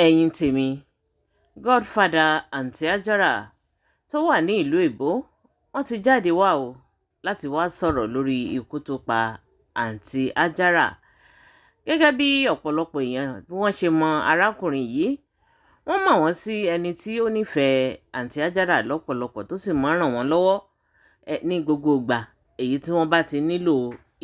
ẹ̀yin tèmi godfather àǹtí Àjàrà tó wà ní ìlú èbó wọ́n ti jáde wá o láti wá sọ̀rọ̀ lórí ikú tó pa àǹtí Àjàrà. Gẹ́gẹ́ bí ọ̀pọ̀lọpọ̀ èèyàn bí wọ́n ṣe mọ arákùnrin yìí, wọ́n mọ̀ wọ́n sí ẹni tí ó nífẹ̀ẹ́ àǹtí Àjàrà lọ́pọ̀lọpọ̀ tó sì máa ń ràn wọ́n lọ́wọ́ ní gbogbo ìgbà èyí tí wọ́n bá ti nílò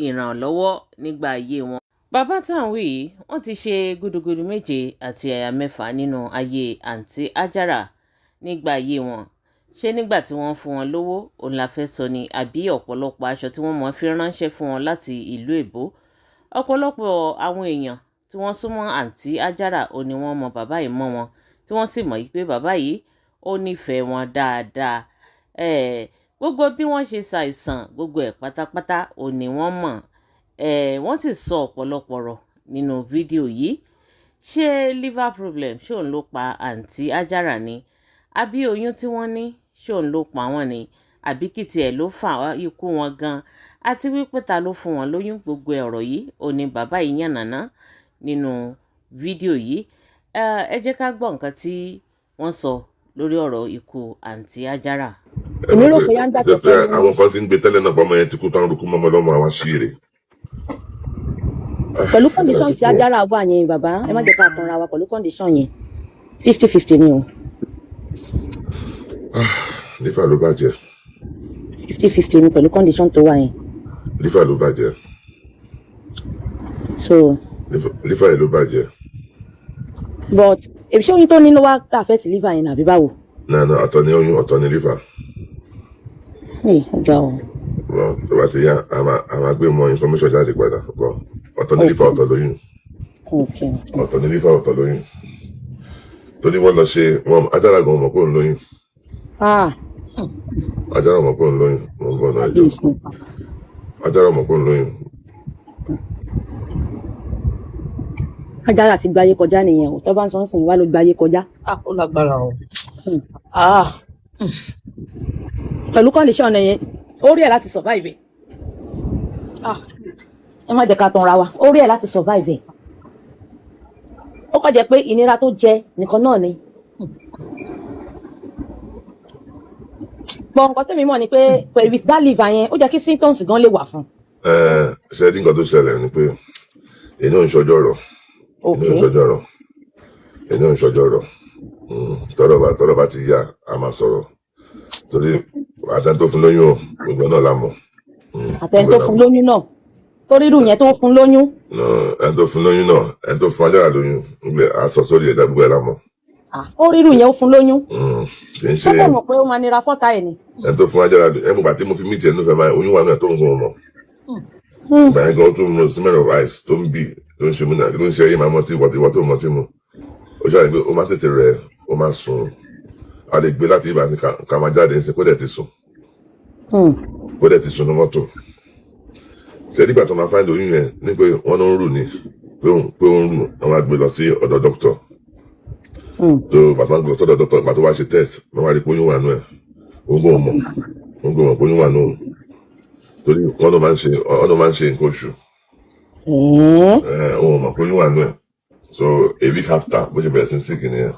ìrànlọ́wọ́ nígbà ayé wọn. Bàbá táwọn wí yìí wọ́n ti ṣe gúdúgúdú méje àti ẹ̀yà mẹ́fà nínú ayé àǹtí Àjàrà nígbà ayé wọn. Ṣé nígbà tí wọ́n fún wọn lówó òun la fẹ́ sọ ni, àbí ọ̀pọ̀lọpọ̀ aṣọ tí wọ́n mọ̀ fi ránṣẹ́ fún wọn láti ìlú èbó? Ọ̀pọ̀lọpọ̀ àwọn èèyàn tí wọ́n súnmọ́ àǹtí Àjàrà ò ní wọ́n mọ bàbá yìí mọ́ wọn, tí wọ́n sì mọ̀ yìí pé bàbá yìí ó nífẹ̀ẹ́ wọn dáadáa. Gbogbo bí wọ́n ṣe ṣàìsàn gbogbo ẹ̀ pátápátá ò ní wọ́n mọ̀. Wọ́n sì sọ ọ̀pọ̀lọpọ̀ ọ̀rọ̀ nínú fídíò yìí. Ṣé liver problem ṣé òun ló pa àǹtí Àjàrà ni? Àbí oyún tí wọ́n ní ṣé òun ló pa wọ́n ni? Àbí kí tiẹ̀ ló fà ikú wọn gan? Àti wípé ta ló fún wọn lóyún? Gbogbo ọ̀rọ̀ yìí ò ní bàbá yìí yànnàná nínú fídíò yìí. Ẹ jẹ́ ká gbọ́ nǹkan tí wọ́n sọ lórí ọ̀rọ̀ ikú àǹtí Àjàrà. Èmi rò pé yáǹdà tó fẹ́ àwọn kan ti ń gbé tẹ́lẹ̀ náà pọ́nmọ́ yẹn ti kú tán rúkú mọ́mọ́ lọ́mọ àwọn àṣírí. Pẹ̀lú condition tí Àjàrà wà yẹn bàbá, ẹ má jẹ́ ká tanra wa pẹ̀lú condition yẹn 50-50 ni o. Lífà ló bàjẹ́. 50-50 ni pẹ̀lú condition tó wà yẹn. Lífà ló bàjẹ́. So. Lífà yẹn ló bàjẹ́. But èmi ṣé oyún tó ní ló wá affect liver yẹn àbí báwo? Náà ọ̀tọ̀ ni oyún ọ̀tọ̀ ni lífà. Ọjà o. Tó bá ti yá a máa gbé mọ information jáde padà. Ọ̀tọ̀ ni lífà ọ̀tọ̀ lóyún. Ọ̀tọ̀ ni lífà ọ̀tọ̀ lóyún. Torí wọ́n lọ ṣe Àjàrà gan mọ̀ pé òun lóyún. Àjàrà mọ̀ pé òun lóyún. Mo ń bọ̀ náà jọ. Àjàrà mọ̀ pé òun lóyún. Àjàrà ti gbáyé kọjá nìyẹn o, tó bá ń sọ sìn wá ló gbáyé kọjá. Ó lágbára o. Pẹ̀lú condition yẹn ó rí ẹ̀ láti survive. Ẹ má jẹ́ ká tanra wa, ó rí ẹ̀ láti survive. Ó kàn jẹ́ pé ìnira tó jẹ nìkan náà ni. Bọ̀ nǹkan tẹ́mi mọ̀ ni pé with that liver yẹn ó jẹ́ kí symptoms gan lè wà fún. Ṣé ní nǹkan tó ṣẹlẹ̀ ni pé èyí ò ń ṣọjọ́ rọ̀. Èyí ò ń ṣọjọ́ rọ̀. Èyí ò ń ṣọjọ́ rọ̀. Tọ́rọ̀ bá ti yá a máa sọ̀rọ̀. Torí àtẹni tó fún lóyún gbogbo náà la mọ̀. Àtẹni tó fún lóyún náà torí irú yẹn tó fún lóyún. Ẹni tó fún lóyún náà ẹni tó fún Àjàrà lóyún gbogbo àṣọ sórí ẹ̀dá gbogbo ẹ̀ la mọ̀. Ó rí irú yẹn ó fún lóyún. Kì í ṣe ó mọ̀ pé ó máa nira fọ́ta ẹ̀ ni. Ẹni tó fún Àjàrà ẹnu gbà tí mo fi mí tiẹ̀ nífẹ̀ẹ́ máa oyún wà náà tó ń gun ọmọ. Ìgbà yẹn gan tó ń mu cement of ice tó ń bì tó ń ṣe mí náà tó ń ṣe ẹyẹ máa mọtí ìwọ tó mọtí mu. Ó ṣàlàyé pé ó máa tètè rẹ̀ ó máa sùn. A lè gbé láti ibà ká máa jáde ní sin kó dẹ̀ ti sùn. Kó dẹ̀ ti sùn ní mọ́tò. Ṣé nígbà tó máa fáìlì oyún yẹn ní pé wọ́n ń rù ní pé ó ń rù wọ́n máa gbé lọ sí ọ̀dọ̀ dókítà. Tó bàtà ń gbé lọ sọ́dọ̀ dókítà ìgbà tó wá ṣe test wọ́n wá rí pé oyún wà nù ẹ̀. Ó ń gbọ́ mọ̀ pé oyún wà nù. Torí wọ́n ló máa ń ṣe nǹkan oṣù. Ó mọ̀ pé oyún wà nù ẹ̀. So a week after bó ṣe bẹ̀rẹ̀ sí ń sick nìyẹn.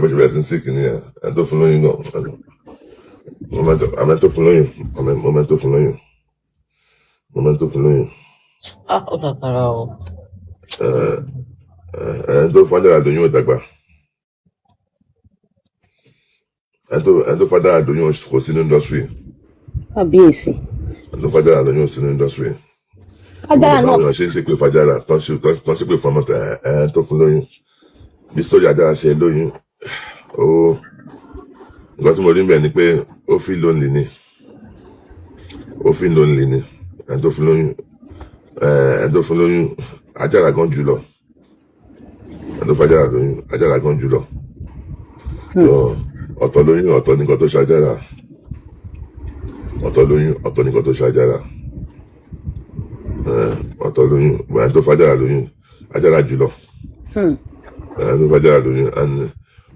Bó ṣe bẹ̀rẹ̀ sí ń sick nìyẹn. Ẹni tó fún lóyún náà. Àmọ́ tó fún lóyún. Ó lágbára o. Ẹni tó fún Àjàrà lóyún ò dàgbà. Ẹni tó fún Àjàrà lóyún kò sí ní industry. Kábíyèsí. Ẹni tó fún Àjàrà lóyún sí ní industry. Àjàrà náà. Báwo ṣe ń ṣe pé Àjàrà tán ṣe pé fún ọmọ ẹni tó fún lóyún. Bí sórí Àjàrà ṣe lóyún. Nǹkan tí mo rí ń bẹ̀ ni pé ó fi lonely ni. Ẹni tó fún lóyún Àjàrà gan jùlọ. Ẹni tó fún Àjàrà lóyún Àjàrà gan jùlọ. Ọ̀tọ̀ lóyún ọ̀tọ̀ nìkan tó ṣe Àjàrà. Ọ̀tọ̀ lóyún ọ̀tọ̀ nìkan tó ṣe Àjàrà. Ọ̀tọ̀ lóyún ẹni tó fún Àjàrà lóyún Àjàrà jùlọ. Ẹni tó fún Àjàrà lóyún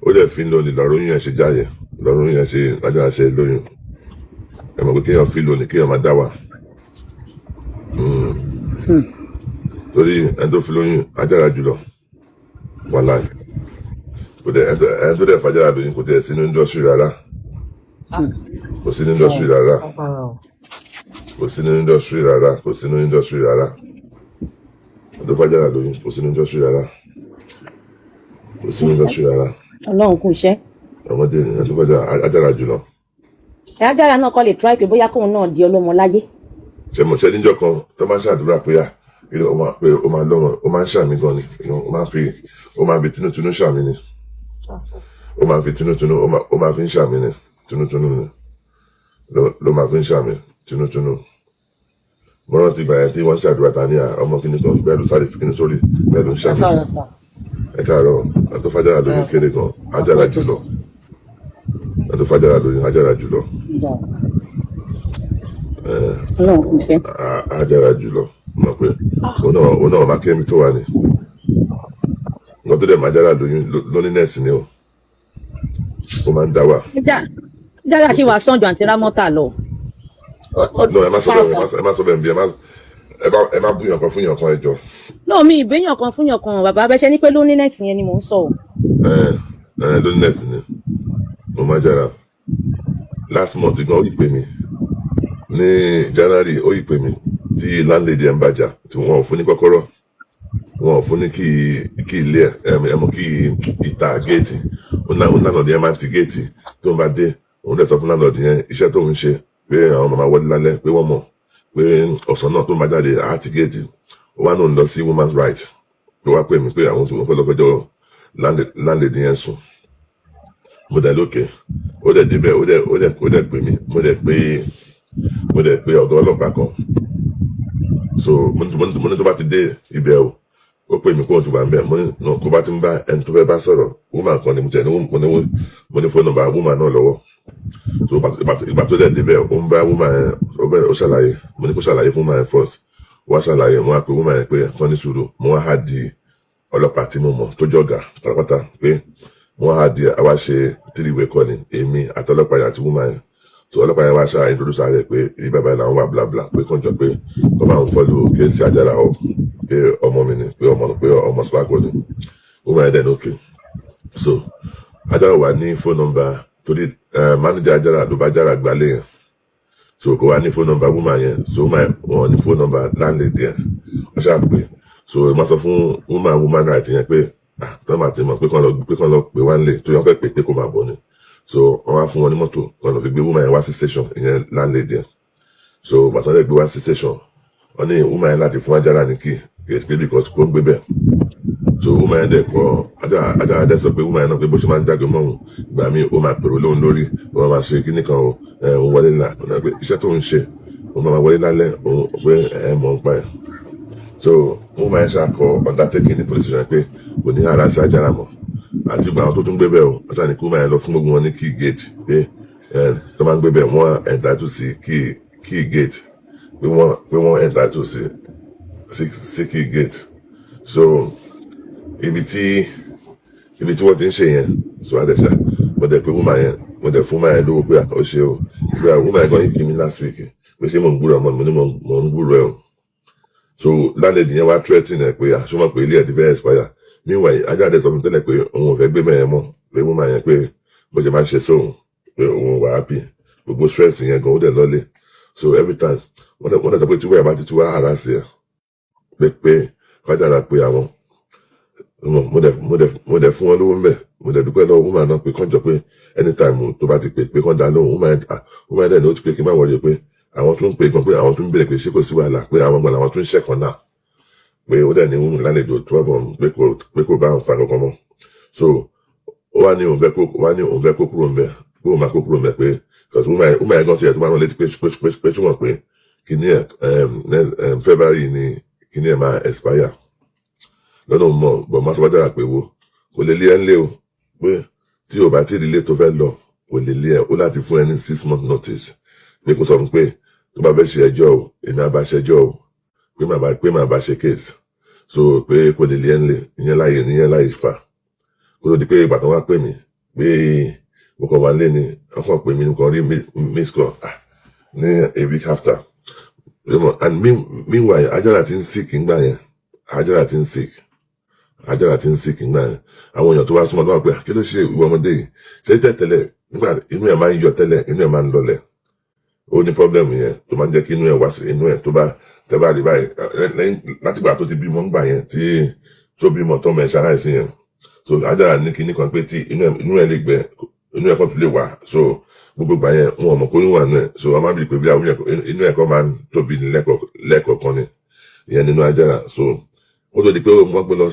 ó lè fi lónìí lọ́rọ̀ oyún yẹn ṣe jáyẹ lọ́rọ̀ oyún yẹn ṣe Àjàrà ṣe lóyún. Ẹ mọ̀ pé kéèyàn fi lónìí kéèyàn máa dá wà. Torí ẹni tó fi lóyún Àjàrà jùlọ. wàláì kò dẹ̀ ẹni tó dẹ̀ fàjára lóyún kò tẹ̀ sínú industry rárá kò sínú industry rárá kò sínú industry rárá kò sínú industry rárá ẹni tó fàjára lóyún kò sínú industry rárá kò sínú industry rárá. Ọlọ́run kú iṣẹ́. ọmọdé ni ẹni tó fàjára ajára jùlọ. ẹ ajára náà kọ́ lè try pé bóyá kóun náà di ọlọ́mọ láyé. ṣe mo ṣe níjọ́ kan tó máa ń ṣàdúrà pé ó máa lọ́mọ ó máa ń ṣàmì gan ni ó máa fi tinútinú ṣàmì ni ó máa fi tinútinú ó máa fi ń ṣàmì ni tinútinú ni ló máa fi ń ṣàmì tinútinú. mo rántí ìgbà yẹn tí wọ́n ń ṣàdúrà ta ní ọmọ kìíní kan bẹ́ẹ̀ ló sáré fi kíní sórí bẹ́ẹ̀ ló ń ṣàmì. ẹ káàárọ̀ àtọ́fájára lórí kéré gan ajára jùlọ àtọ́fájára lórí ajára jùlọ. ajára jùlọ mọ̀ pé òun náà máa kẹ́mi tó wà ní nǹkan tó dẹ̀ máa jára lóní nẹ́ẹ̀sì ni ó máa ń dá wà. jára ṣe wà sàn ju Aunty Ramota lọ. no ẹ má sọ bẹ́ẹ̀ bí ẹ má búyàn kan fún yàn kan ẹjọ́. náà mi ìbéyàn kan fún yàn kan bàbá abẹ́ṣẹ́ ní pé lóní nẹ́ẹ̀sì yẹn ni mò ń sọ. lóní nẹ́ẹ̀sì ni mo máa jára last month gan ó yìí pè mí ní January ó yìí pè mí tí landlady ẹ̀ ń bàjá tí wọ́n ò fún ní kọ́kọ́rọ́ wọn ò fún ní kí ilé ẹ̀ mọ̀ kí ìta géètì òun landlord yẹn máa ń ti géètì tó ń bá dé òun dẹ̀ sọ fún landlord yẹn iṣẹ́ tó ń ṣe pé àwọn màmá wọlé lálẹ́ pé wọ́n mọ̀ pé ọ̀sán náà tó ń bá jáde á ti géètì ó wá náà ń lọ sí women's right tó wá pè mí pé àwọn tó ń fẹ́ lọ fẹjọ́ landlady yẹn sùn mo dẹ̀ lókè ó dẹ̀ débẹ̀ ó dẹ̀ pè mí mo dẹ̀ pé ọ̀gá ọlọ́pàá kan so mo ní tó bá ti dé ibẹ̀ o ó pè mí kó o ti wà ń bẹ̀ mo ní kó bá ti ń bá ẹni tó fẹ́ bá sọ̀rọ̀ woman kan ni mo tẹ̀ ní mo ní fóònù nọ́mbà woman náà lọ́wọ́ so ìgbà tó dẹ̀ débẹ̀ ó ń bá woman yẹn ó ṣàlàyé mo ní kó ṣàlàyé fún woman yẹn first wá ṣàlàyé mo wá pé woman yẹn pé kán ní sùúrù mo wá di ọlọ́pàá tí mo mọ̀ tó jọ̀gà pátápátá pé mo wá di àwa ṣe 3-way call ni èmi àtọlọ́pàá yẹn àti woman yẹn so ọlọ́pàá yẹn wá ṣáà introduce rẹ̀ pé ibi bàbá yẹn làwọn wà blabla pé kàn jọ pé kọ́ máa ń fọ́lù kéèsì Àjàrà ọ pé ọmọ mi ni pé ọmọ sparko ni woman yẹn dẹ̀ ní òkè so Àjàrà wà ní phone number torí manager Àjàrà ló bá Àjàrà gbálẹ̀ yẹn so kò wá ní phone number woman yẹn so wọn ní phone number landlady yẹn wọ́n ṣáà pé so wọ́n sọ fún woman right yẹn pé tọ́ máa ti mọ̀ pé kàn lọ pé wá ń lè tó yẹn fẹ́ pé kó máa bọ̀ ni so wọ́n wá fún wọn ní mọ́tò wọ́n lọ fi gbé woman yẹn wá sí station ìyẹn landlady yẹn so bàtàn lè gbé wá sí station wọ́n ní woman yẹn láti fún Àjàrà ní kí pé because kò ń gbé bẹ́ẹ̀ so woman yẹn dẹ̀ kọ́ Àjàrà dẹ̀ sọ pé woman yẹn náà pé bó ṣe máa ń jáde mọ́ òun ìgbà míì ó máa pèrò lóhun lórí wọ́n máa ṣe kíní kan òun wọlé là pé iṣẹ́ tó ń ṣe òun máa wọlé lálẹ́ òun pé mọ̀ ń pa ẹ̀ so woman yẹn ṣàkọ undertaking ní police station pé kò ní ara sí Àjàrà mọ́ àti ìgbà àwọn tó tún gbé bẹ́ẹ̀ o wọ́n ṣàní kó máa lọ fún gbogbo wọn ní key gate pé tó máa ń gbé bẹ́ẹ̀ wọ́n entitled sí key gate pé wọ́n entitled sí key gate so ibi tí wọ́n ti ń ṣe yẹn so àdẹ̀ṣà mo dẹ̀ pé woman yẹn mo dẹ̀ fún woman yẹn lówó pé ó ṣe o ìgbà woman yẹn gan yìí kí mi last week pé ṣé mo ń gbúrò ọmọ mi ní mo ń gbúrò ẹ̀ o so landlady yẹn wá threatening ẹ̀ pé àṣọmọ pé ilé ẹ̀ ti fẹ́ expire meanwhile Àjàrà sọ fún tẹ́lẹ̀ pé òun ò fẹ́ gbé mẹ́rin mọ́ pé wọ́n máa yẹn pé bó ṣe máa ń ṣe sóhun pé òun wà happy gbogbo stress yẹn gan ó dẹ̀ lọ́lẹ̀ so every time wọ́n dẹ̀ sọ pé tí wọ́n yà bá ti tú wá ara sí ẹ̀ pé Àjàrà pé àwọn mo dẹ̀ fún wọn lówó mbẹ̀ mo dẹ̀ dúpẹ́ lọ́wọ́ woman náà pé kàn jọ pé anytime tó bá ti pè kàn dá lóhùn woman dẹ̀ ní ó ti pé kí n má wọlé pé àwọn tún ń pè gan pé àwọn tún ń bèrè pé ṣé kò sí wàhálà pé àwọn gbọ́n àwọn tún ń ṣẹ̀kan náà pé ó dẹ̀ ní wúmi lálejò tó wà bọ̀ pé kò bá òǹfà kankan mọ́ so ó wá ní òun fẹ́ kó kúrò mbẹ̀ pé òun máa kó kúrò mbẹ̀ pé because woman gan tiẹ̀ tó máa ń létí pé túmọ̀ pé kíní ẹ̀ February ni kíní ẹ̀ máa expire lọ́nà mọ̀ bọ̀ máa sọ bá Àjàrà pé wo kò lè lé ẹ̀ ń lé o pé tí o bá tí ìdílé tó fẹ́ lọ kò lè lé ẹ̀ ó láti fún ẹ ní 6 months notice pé kò sọ fún pé tó bá fẹ́ ṣe ẹjọ́ o èmi á bá ṣẹjọ́ o pé màá bá ṣe case so pé kò lè lé ẹ̀ ń lé ìyẹn láyè fà kó tó di pé ìgbà tó wá pè mí pé mo kàn wá lé ní ọkàn pè mí nǹkan rí miss call ní a week after and meanwhile Àjàrà ti ń sick ńgbà yẹn Àjàrà ti ń sick Ajára ti ń sick nígbà yẹn àwọn èèyàn tó wá súnmọ́ lọ́wọ́ pé kí ló ṣe ìwọ ọmọdé yìí ṣe tẹ́tẹ́lẹ̀ nígbà inú ẹ̀ máa ń yọ tẹ́lẹ̀ inú ẹ̀ máa ń lọlẹ̀ ó ní pọ́blẹ́mù yẹn tó máa ń jẹ́ kí inú ẹ̀ wá sí inú ẹ̀ tó bá tẹ́ bá rí báyìí lẹ́yìn látìgbà tó ti bímọ ńgbà yẹn tí tó bímọ tó mọ̀ ẹ̀ ṣaláìsí yẹn so Ajára ní kinní kan pé tí inú ẹ̀ lè gbẹ inú ẹ̀ kan fi lè wà so gbogbo gbà yẹn wọn ò mọ̀ pé oyún wà nù ẹ̀ so wọ́n máa ń bí pé bí inú ẹ̀ kan máa ń tóbi ní lẹ́kọ̀ọ̀kan ni ìyẹn nínú Ajára so ó tó di pé wọ́n gbé lọ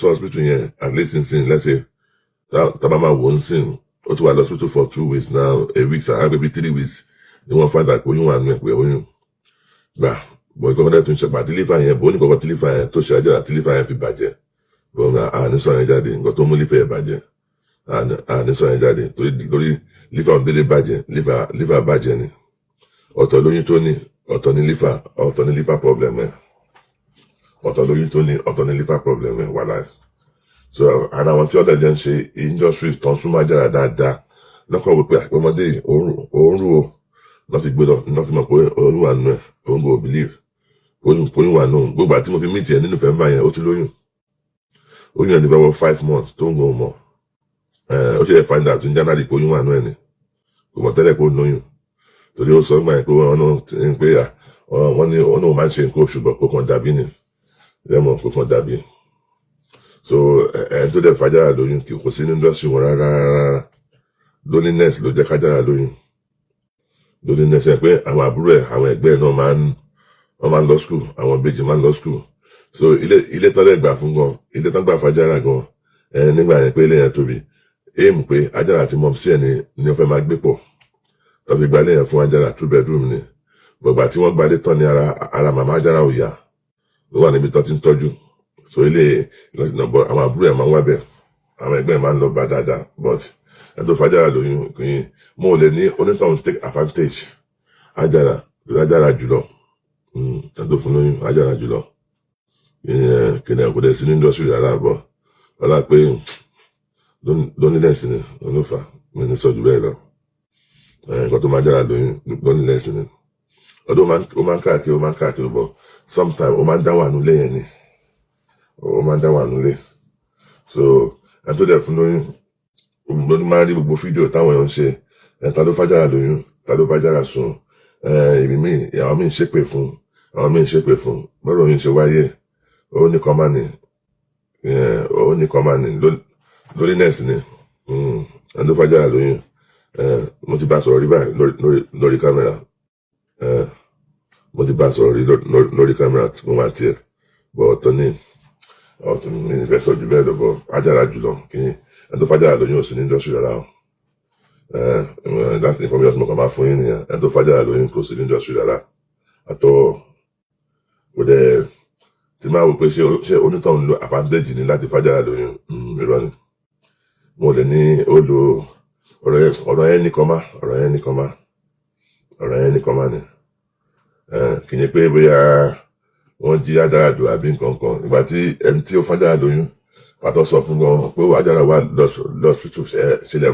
hospital yẹn at least nsìn lẹ́sẹ̀ tábà máa wò ń sìn ó ti wà lọ hospital for 2 weeks now a week and maybe 3 weeks ni wọ́n find out pé oyún wà nù ẹ̀ pé oyún gbà bọ̀ ìkọ́kọ́ dẹ́ tún ṣe pàtí lífà yẹn bọ̀ ó ní kọ́kọ́ tí lífà yẹn tó ṣe Ajára tí lífà yẹn fi bàjẹ́ bọ̀ àní sọ yẹn jáde nǹkan tó mú lífà yẹn bàjẹ́ àní sọ yẹn jáde torí lífà òǹdélé bàjẹ́ lífà bàjẹ́ ni ọ̀tọ̀ lóyún tó ní ọ̀tọ̀ ní lífà problem ẹ̀ ọ̀tọ̀ lóyún tó ní ọ̀tọ̀ ní liver problem ẹ̀ wà láì so ara àwọn tí ọ̀dà jẹ́ ń ṣe industry tán súnmọ́ Ajára dáadáa lọ́kọ̀ wípé ọmọdé òórùn o lọ́ fi gbé lọ lọ́ fi mọ̀ pé oyún wà nù ẹ̀ òun kò believe oyún wà nù gbogbo àti mo fi mí tiẹ̀ nínú November yẹn ó ti lóyún oyún ẹ̀ ti fẹ́ wọ 5 months tó ń gbọ́ mọ̀ ó ṣe find out ní January pé oyún wà nù ẹ̀ ni kò mọ̀ tẹ́lẹ̀ pé ó lóyún torí ó sọ gbà yẹn pé wọ́n ní òun máa ń ṣe nǹkan oṣù bọ̀ kó kàn dàbí ni lẹ́mọ̀ kó kàn dàbí so ẹ̀ tó dẹ̀ f'Ajára lóyún kí kò sí ní industry wọn rárá loneliness ló jẹ́ k'Ajára lóyún loneliness ẹ̀ pé àwọn àbúrò ẹ̀ àwọn ẹgbẹ́ ẹ̀ náà máa ń lọ school àwọn ìbejì máa ń lọ school so ilé tán lẹ̀ gbà fún gan ilé tán gbà f'Ajára gan nígbà yẹn pé ilé yẹn tóbi aim pé Ajára àti mọ̀ sí ẹ̀ ni wọ́n fẹ́ máa gbé pọ̀ tó fi gbalé yẹn fún Ajára 2 bedroom ni gbọ̀gbà tí wọ́n gbalé tán ní ara màmá Ajára ò yá ló wà níbi tó ti ń tọ́jú so ilé ìlọsìnàbọ àwọn àbúrò ẹ̀ máa ń wá bẹ̀ àwọn ẹgbẹ́ ẹ̀ máa ń lọ bá dáadáa but ẹ̀ tó f'Ajára lóyún kìí mo lè ní onítọ̀hún take advantage Ajára jùlọ ẹ̀ tó fún lóyún Ajára jùlọ kìnìún kò dẹ̀ sí ní industry rárá bọ̀ ọlá pé loneliness ni olófà mi ní sọ jù bẹ́ẹ̀ lọ nǹkan tó máa Ajára lóyún loneliness ni ọdún ó máa ń káàkiri bọ̀ sometimes ó máa ń dá wà nulẹ̀ yẹn ni ó máa ń dá wà nulẹ̀ so ẹ tó dẹ̀ fún lóyún ló máa ń rí gbogbo fídíò táwọn èèyàn ń ṣe ta ló f'Ajára lóyún ta ló b'Ajára sùn àwọn míì ń ṣépè fún bọ́dọ̀ yìí ṣe wáyé ó ní kọ́má ni loneliness ni ẹ tó f'Ajára lóyún mo ti bá sọ̀rọ̀ rí báyìí lórí kámẹ́rà mo ti bá sọ̀rọ̀ rí lórí kámẹ́rà tí mo máa tiẹ̀ bọ̀ ọ̀tọ̀ ní mi fẹ́ sọ jù bẹ́ẹ̀ lọ bọ̀ Ajára jùlọ kí ẹni tó f'Ajára lóyún ò sí ní industry rárá o láti nǹkan mìíràn tí mo kàn máa fún yín nìyẹn ẹni tó f'Ajára lóyún kò sí ní industry rárá àtọ̀ kò dẹ̀ tí máa wò pé ṣé onítọ̀hún lo advantage ní láti f'Ajára lóyún irọ́ ni mo lè ní ó lo ọ̀rọ̀ yẹn ní kọ́má ni kì í ní pé bóyá wọ́n jí Ajára dò àbí nǹkan kan ìgbà tí ẹni tí ó f'Ajára lóyún pàtó sọ fún gan pé Ajára wà lọ́sítù ṣẹlẹ̀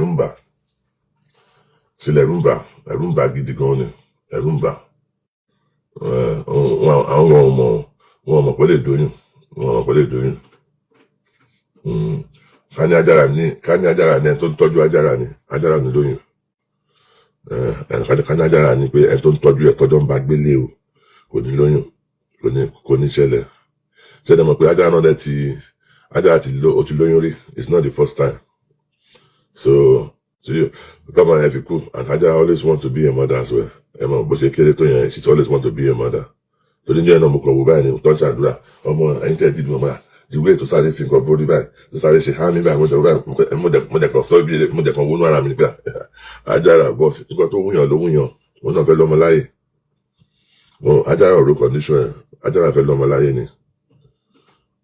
ẹ̀rù ń bà gidi gan ni ẹ̀rù ń bà àwọn ọmọ pé lè dóyún ká ní Ajára ní ẹni tó ń tọ́jú Ajára ní lóyún ká ní Ajára ní pé ẹni tó ń tọ́jú ẹ̀ tọ́jọ́ ń bá gbélé o kò ní lóyún kò ní ṣẹlẹ̀ mọ̀ pé Ajára náà Ajára ó ti lóyún rí it's not the first time so tọ́mọ yẹn fi kú and Ajára always want to be a mother as well ẹ mọ̀ bó ṣe kéré tó yẹn she always want to be a mother torí ní ẹ̀nà mo kàn wò báyìí ní tó ń ṣàdúrà ọmọ ẹ̀yìn tẹ̀ dídùn ọmọ the way tó sáré fi nǹkan borí báyìí tó sáré ṣe há mi báyìí mo dẹ̀ kàn sọ ibi mo dẹ̀ kàn wọnú ara mi nígbà Ajára bọ́ọ̀sì nǹkan tó wúyàn ló wúyàn òun náà fẹ́ lọ́mọ láyè Ajára ọ̀rọ̀ condition ẹ̀ Ajára fẹ́ lọ́mọ láyè ni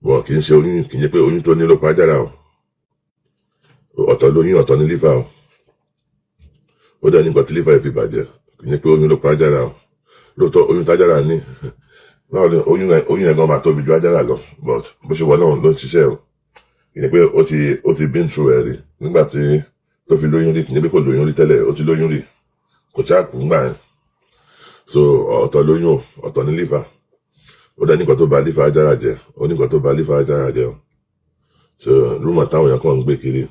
bọ̀ kì í ṣe oyún kì í ṣe pé oyún tó ní ló pa Ajára o ọ̀tọ̀ lóyún ọ̀tọ̀ ní lífà o ó dẹ̀ nígbà tí lífà yìí fi bàjẹ́ kì í ṣe pé oyún ló pa Ajára o lóòótọ́ oyún t'Ajára ní báwo ni oyún yẹn gan máa tóbi ju Ajára lọ but bó ṣe wọ náà ló ń ṣiṣẹ́ o kì í ṣe pé ó ti been through ẹ̀ rí nígbà tí tó fi lóyún rí kì í ṣe pé kò lóyún rí tẹ́lẹ̀ ó ti lóyún rí kò ṣáà kú ńgbà yẹn so ọ̀tọ̀ lóyún ọ̀tọ̀ ní lífà ó dẹ̀ nígbà tó bà lífà Ajára jẹ́ ó nígbà tó bà lífà Ajára jẹ́ o so rúmọ̀ táwọn èèyàn kàn ń gbé kiri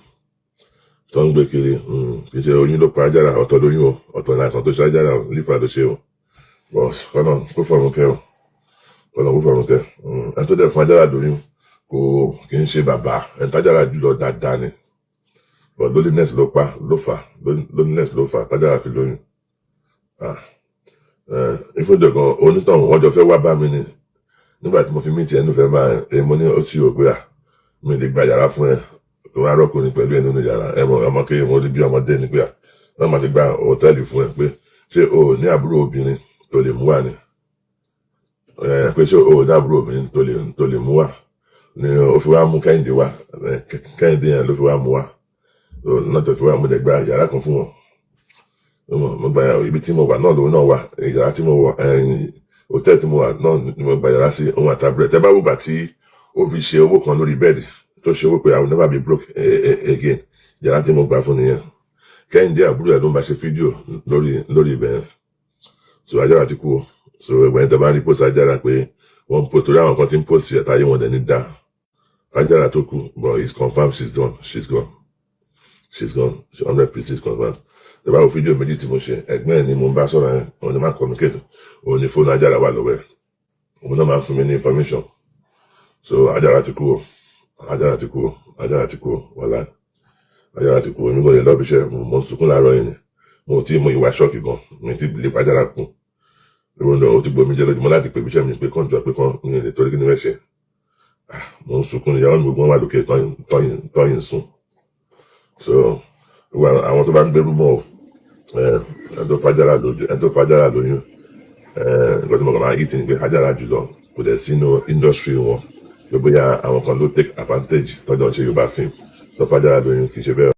tó ń gbé kiri kì í ṣe oyún ló pa Àjàrà, ọ̀tọ̀ lóyún o, ọ̀tọ̀ ní àìsàn tó ṣe Àjàrà o, lífà ló ṣe o, bọ́s kọ́nà kó fọ̀rùn kẹ́ o, kọ́nà kó fọ̀rùn kẹ́ ẹni tó dẹ̀ fún Àjàrà lóyún kò kì í ṣe bàbá ẹni tájàrà jùlọ dáadáa ni, but loneliness ló pa ló fà loneliness ló fà tájàrà fi lóyún. Ìfúndọ̀gàn onítọ̀hún wọ́n jọ fẹ́ wá bá mi ni nígbà tí mo fi mí tiẹ̀ ní fẹ́ máa èmo ní ó tí ò gbéra mi lè gba yàrá fún ẹ kí wọ́n arọ́kùnrin pẹ̀lú ẹ nínú yàrá ẹ mọ̀ ọmọ kéèyàn wọ́n rí bí ọmọdé ní pé wọ́n máa ti gba hòtẹ́ẹ̀lì fún ẹ pé ṣé o ní àbúrò obìnrin tó lè mú wà ní pé ṣé o ní àbúrò obìnrin tó lè mú wà ni ó fi wá mú Kẹ́hìndé wá Kẹ́hìndé yẹn ló fi wá mú wá náà tó fi wá mú lè gba yàrá kan fún wọn mo gba ibi tí mo wà náà lòun náà wà yàrá tí mo wà hòtẹ́ẹ̀lì tí mo wà náà ni mo gba yàrá sí ohun àtàbúrẹ̀ tẹ́ bá wùgbà tí ó fi ṣe owó kan lórí bẹ́ẹ̀dì tó ṣe owó pé I will never be broke again yàrá tí mo gbà fún nìyẹn. Kẹ́hìndé àbúrò ẹ̀ ló ń bá ṣe fídíò lórí ibẹ̀ yẹn, so Àjàrà ti kú o. So ẹgbẹ́ yẹn tó bá rí post Àjàrà pé wọ́n ń post torí àwọn kan tí ń post ẹ̀ táyé wọn dẹ̀ ní dá Àjàrà tó kú, but it's confirmed she's gone 100% confirmed. Ẹ bá wo fídíò méjì tí mo ṣe ẹgbẹ́ ẹ̀ ni mo ń bá sọ̀rọ̀ yẹn òun ni máa communicate òun ni fóònù Àjàrà wà lọ́wọ́ ẹ̀ òun náà máa ń fún mi ní information. So Àjàrà ti kú o, Àjàrà ti kú o, Àjàrà ti kú o, wàláì Àjàrà ti kú o. Èmi kò lè lọ bí iṣẹ́ mo ń sunkún láàárọ̀ yìí ni mo ti mú ìwà ṣọ́ọ̀kì gan mi ti lè pa Àjàrà kú ìrònú ó ti gbomi jẹ lójúmọ́ láti pè bí iṣẹ́ mi pé kàn jọ pé kàn mi lè torí kí ni wọ́n ṣe mo ń sunkún ìyàwó mi gbogbo wọn wà lókè tọ́yìn sùn. So àwọn tó bá ń gbérú mọ́ ẹni tó fàjàrà lóyún nǹkan tí mo kàn máa yí ti ní pé Àjàrà jùlọ kò dẹ̀ sínú industry wọn pé bóyá àwọn kan ló take advantage tọ́jọ́ ń ṣe Yorùbá film tó fàjàrà lóyún kì í ṣe bẹ́ẹ̀.